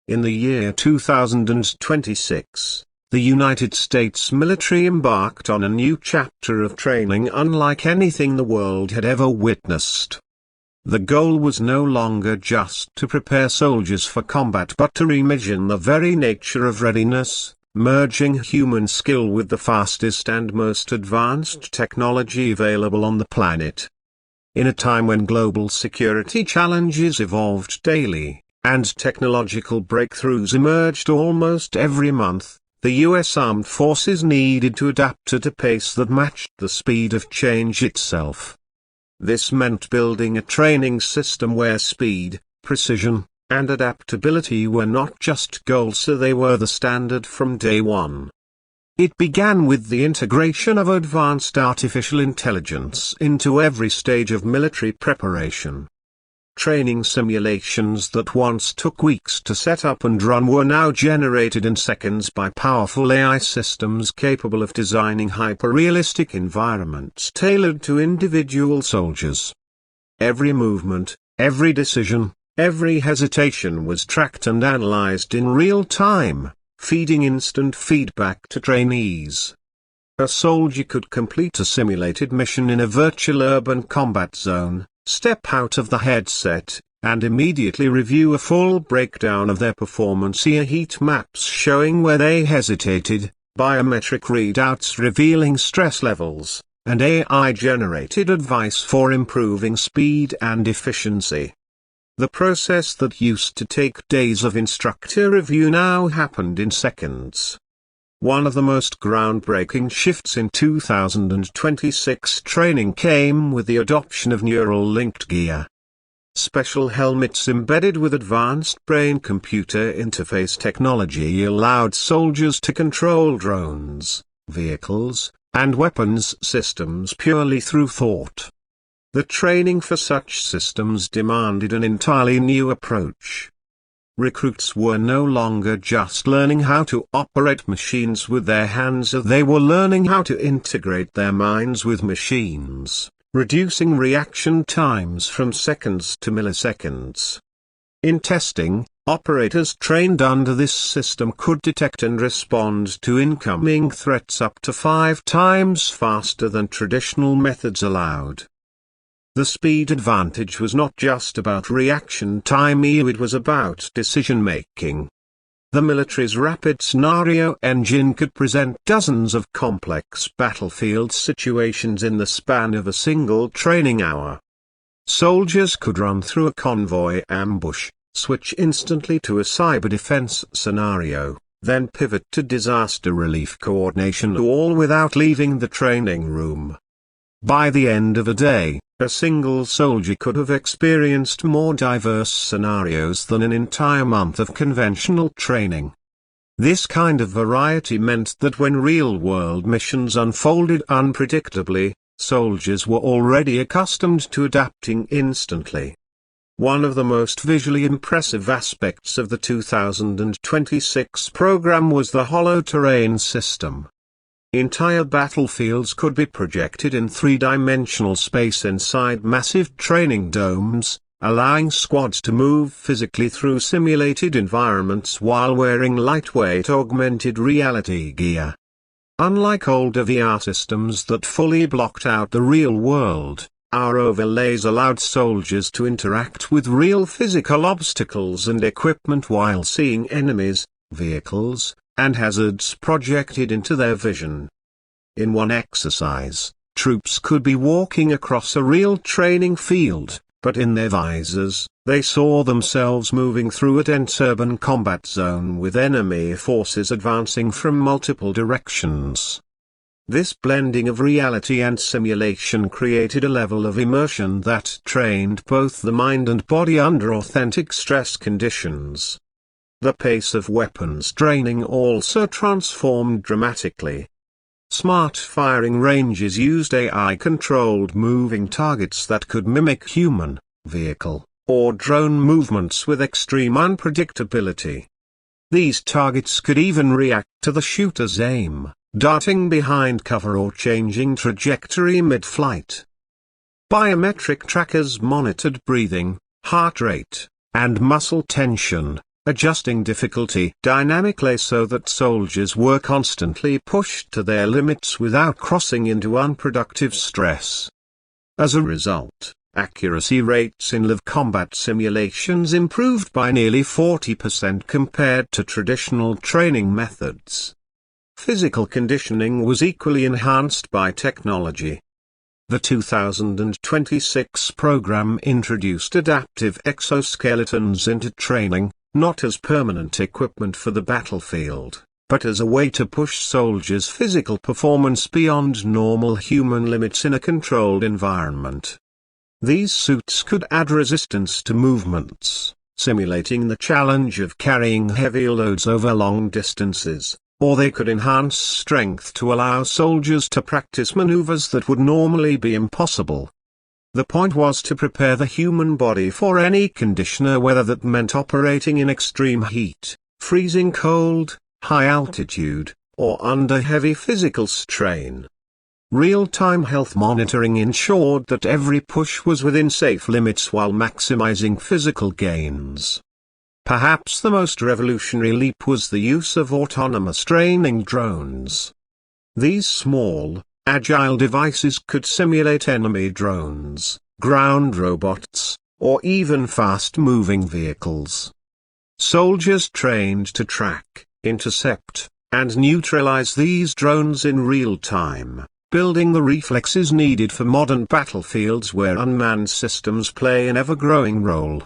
In the year 2026, the United States military embarked on a new chapter of training unlike anything the world had ever witnessed. The goal was no longer just to prepare soldiers for combat but to reimagine the very nature of readiness, merging human skill with the fastest and most advanced technology available on the planet. In a time when global security challenges evolved daily, and technological breakthroughs emerged almost every month, the U.S. Armed Forces needed to adapt at a pace that matched the speed of change itself. This meant building a training system where speed, precision, and adaptability were not just goals, they were the standard from day one. It began with the integration of advanced artificial intelligence into every stage of military preparation. Training simulations that once took weeks to set up and run were now generated in seconds by powerful AI systems capable of designing hyper-realistic environments tailored to individual soldiers. Every movement, every decision, every hesitation was tracked and analyzed in real time, feeding instant feedback to trainees. A soldier could complete a simulated mission in a virtual urban combat zone, step out of the headset, and immediately review a full breakdown of their performance via heat maps showing where they hesitated, biometric readouts revealing stress levels, and AI-generated advice for improving speed and efficiency. The process that used to take days of instructor review now happened in seconds. One of the most groundbreaking shifts in 2026 training came with the adoption of neural-linked gear. Special helmets embedded with advanced brain-computer interface technology allowed soldiers to control drones, vehicles, and weapons systems purely through thought. The training for such systems demanded an entirely new approach. Recruits were no longer just learning how to operate machines with their hands, they were learning how to integrate their minds with machines, reducing reaction times from seconds to milliseconds. In testing, operators trained under this system could detect and respond to incoming threats up to 5 times faster than traditional methods allowed. The speed advantage was not just about reaction time, it was about decision-making. The military's rapid scenario engine could present dozens of complex battlefield situations in the span of a single training hour. Soldiers could run through a convoy ambush, switch instantly to a cyber defense scenario, then pivot to disaster relief coordination, all without leaving the training room. By the end of a day, a single soldier could have experienced more diverse scenarios than an entire month of conventional training. This kind of variety meant that when real-world missions unfolded unpredictably, soldiers were already accustomed to adapting instantly. One of the most visually impressive aspects of the 2026 program was the hollow terrain system. Entire battlefields could be projected in 3-dimensional space inside massive training domes, allowing squads to move physically through simulated environments while wearing lightweight augmented reality gear. Unlike older VR systems that fully blocked out the real world, our overlays allowed soldiers to interact with real physical obstacles and equipment while seeing enemies, vehicles, and hazards projected into their vision. In one exercise, troops could be walking across a real training field, but in their visors, they saw themselves moving through a dense urban combat zone with enemy forces advancing from multiple directions. This blending of reality and simulation created a level of immersion that trained both the mind and body under authentic stress conditions. The pace of weapons training also transformed dramatically. Smart firing ranges used AI-controlled moving targets that could mimic human, vehicle, or drone movements with extreme unpredictability. These targets could even react to the shooter's aim, darting behind cover or changing trajectory mid-flight. Biometric trackers monitored breathing, heart rate, and muscle tension, adjusting difficulty dynamically so that soldiers were constantly pushed to their limits without crossing into unproductive stress. As a result, accuracy rates in live combat simulations improved by nearly 40% compared to traditional training methods. Physical conditioning was equally enhanced by technology. The 2026 program introduced adaptive exoskeletons into training, not as permanent equipment for the battlefield, but as a way to push soldiers' physical performance beyond normal human limits in a controlled environment. These suits could add resistance to movements, simulating the challenge of carrying heavy loads over long distances, or they could enhance strength to allow soldiers to practice maneuvers that would normally be impossible. The point was to prepare the human body for any conditioner, whether that meant operating in extreme heat, freezing cold, high altitude, or under heavy physical strain. Real-time health monitoring ensured that every push was within safe limits while maximizing physical gains. Perhaps the most revolutionary leap was the use of autonomous training drones. These small, agile devices could simulate enemy drones, ground robots, or even fast-moving vehicles. Soldiers trained to track, intercept, and neutralize these drones in real time, building the reflexes needed for modern battlefields where unmanned systems play an ever-growing role.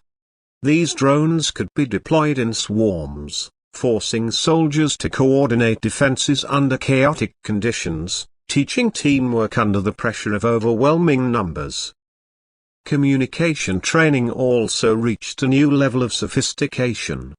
These drones could be deployed in swarms, forcing soldiers to coordinate defenses under chaotic conditions, teaching teamwork under the pressure of overwhelming numbers. Communication training also reached a new level of sophistication.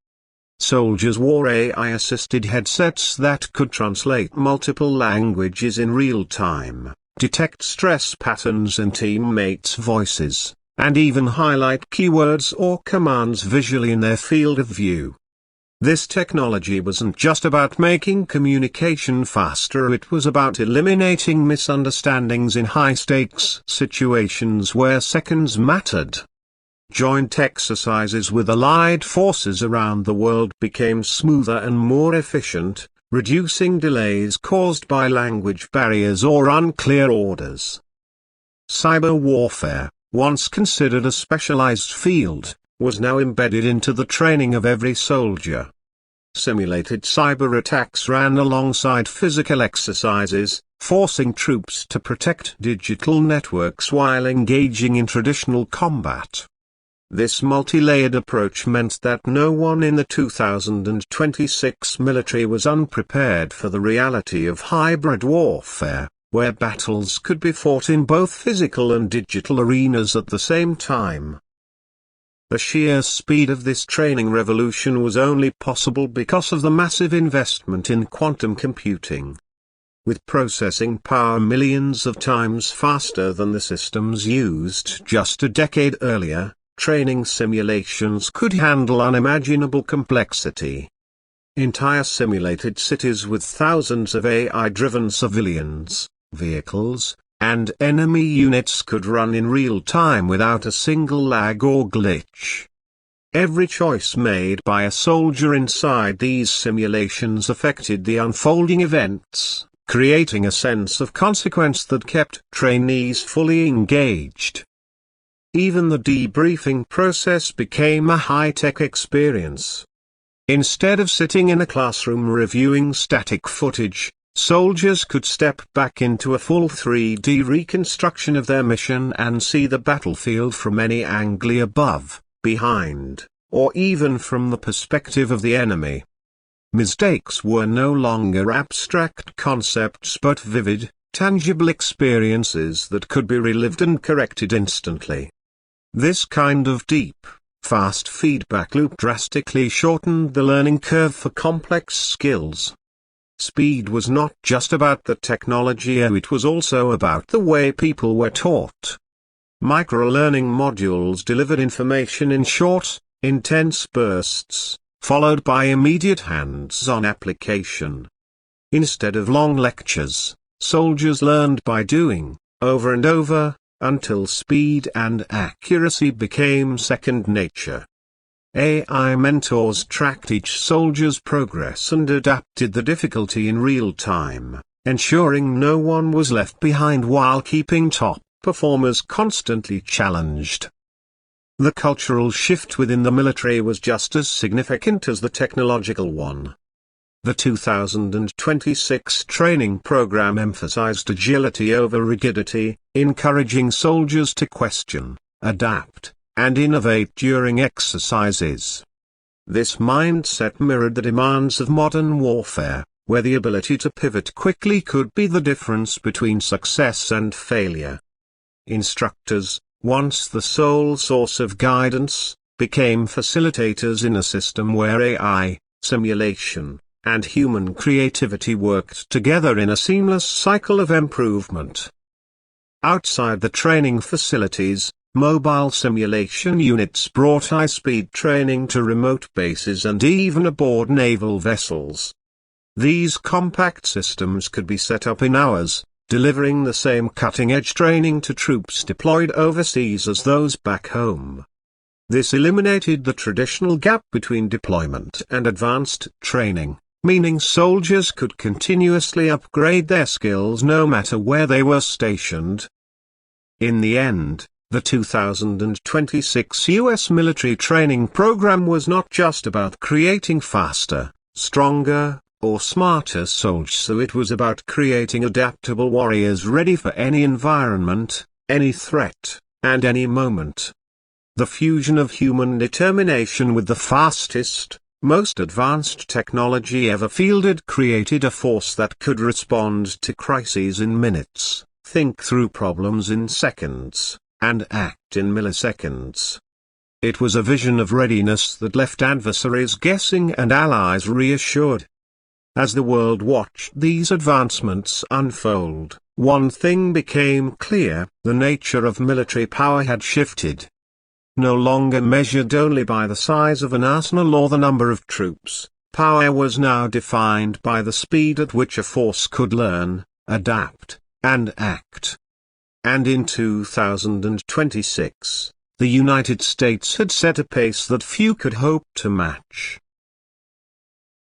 Soldiers wore AI-assisted headsets that could translate multiple languages in real time, detect stress patterns in teammates' voices, and even highlight keywords or commands visually in their field of view. This technology wasn't just about making communication faster, it was about eliminating misunderstandings in high-stakes situations where seconds mattered. Joint exercises with allied forces around the world became smoother and more efficient, reducing delays caused by language barriers or unclear orders. Cyber warfare, once considered a specialized field, was now embedded into the training of every soldier. Simulated cyber attacks ran alongside physical exercises, forcing troops to protect digital networks while engaging in traditional combat. This multi-layered approach meant that no one in the 2026 military was unprepared for the reality of hybrid warfare, where battles could be fought in both physical and digital arenas at the same time. The sheer speed of this training revolution was only possible because of the massive investment in quantum computing. With processing power millions of times faster than the systems used just a decade earlier, training simulations could handle unimaginable complexity. Entire simulated cities with thousands of AI-driven civilians, vehicles, and enemy units could run in real time without a single lag or glitch. Every choice made by a soldier inside these simulations affected the unfolding events, creating a sense of consequence that kept trainees fully engaged. Even the debriefing process became a high-tech experience. Instead of sitting in a classroom reviewing static footage, soldiers could step back into a full 3D reconstruction of their mission and see the battlefield from any angle, above, behind, or even from the perspective of the enemy. Mistakes were no longer abstract concepts but vivid, tangible experiences that could be relived and corrected instantly. This kind of deep, fast feedback loop drastically shortened the learning curve for complex skills. Speed was not just about the technology, it was also about the way people were taught. Micro-learning modules delivered information in short, intense bursts, followed by immediate hands-on application. Instead of long lectures, soldiers learned by doing, over and over, until speed and accuracy became second nature. AI mentors tracked each soldier's progress and adapted the difficulty in real time, ensuring no one was left behind while keeping top performers constantly challenged. The cultural shift within the military was just as significant as the technological one. The 2026 training program emphasized agility over rigidity, encouraging soldiers to question, adapt, and innovate during exercises. This mindset mirrored the demands of modern warfare, where the ability to pivot quickly could be the difference between success and failure. Instructors, once the sole source of guidance, became facilitators in a system where AI, simulation, and human creativity worked together in a seamless cycle of improvement. Outside the training facilities, mobile simulation units brought high-speed training to remote bases and even aboard naval vessels. These compact systems could be set up in hours, delivering the same cutting-edge training to troops deployed overseas as those back home. This eliminated the traditional gap between deployment and advanced training, meaning soldiers could continuously upgrade their skills no matter where they were stationed. In the end, the 2026 U.S. military training program was not just about creating faster, stronger, or smarter soldiers, so it was about creating adaptable warriors ready for any environment, any threat, and any moment. The fusion of human determination with the fastest, most advanced technology ever fielded created a force that could respond to crises in minutes, think through problems in seconds, and act in milliseconds. It was a vision of readiness that left adversaries guessing and allies reassured. As the world watched these advancements unfold, one thing became clear: the nature of military power had shifted. No longer measured only by the size of an arsenal or the number of troops, power was now defined by the speed at which a force could learn, adapt, and act. And in 2026, the United States had set a pace that few could hope to match.